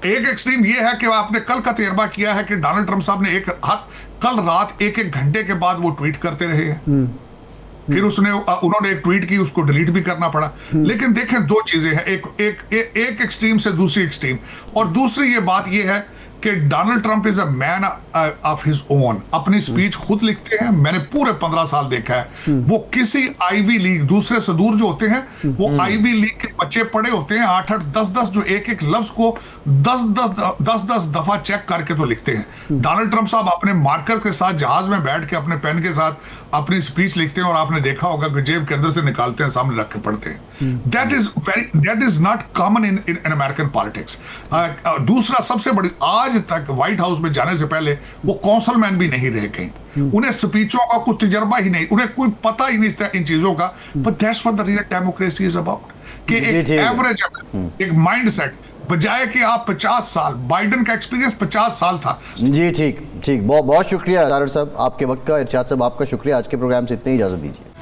एक एक्सट्रीम ये है कि आपने कल का तजर्बा किया है कि डोनाल्ड ट्रंप साहब ने कल रात एक घंटे के बाद वो ट्वीट करते रहे हैं। फिर उन्होंने एक ट्वीट की, उसको डिलीट भी करना पड़ा। लेकिन देखें, दो चीजें हैं, एक एक्सट्रीम से दूसरी एक्सट्रीम। और दूसरी ये बात ये है कि Donald Trump is a man of his own. अपनी स्पीच खुद लिखते हैं। मैंने पूरे 15 साल देखा है। वो किसी आईवी लीग, दूसरे से दूर जो होते हैं वो आईवी लीग के बच्चे पढ़े होते हैं, 8-8, 10-10 जो एक लफ्ज को 10-10 दफा चेक करके तो लिखते हैं। डोनाल्ड ट्रंप साहब अपने मार्कर के साथ जहाज में बैठ के अपने पेन के साथ अपनी स्पीच लिखते हैं और आपने देखा होगा कि जेब के अंदर से निकालते हैं, सामने रख के पढ़ते हैं। That is not common in American politics. दूसरा सबसे बड़ी, आज तक व्हाइट हाउस में जाने से पहले वो कौंसलमैन भी नहीं रह गए। उन्हें स्पीचों का कोई तजर्बा ही नहीं, उन्हें कोई पता ही नहीं था इन चीजों का। But that's what the real democracy is about, कि एक एवरेज, एक माइंडसेट, बजाय कि आप 50 साल, बाइडन का एक्सपीरियंस 50 साल था। जी ठीक, बहुत बहुत शुक्रिया तारड़ साहब आपके वक्त का। इरशाद साहब आपका शुक्रिया। आज के प्रोग्राम से इतनी इजाजत दीजिए।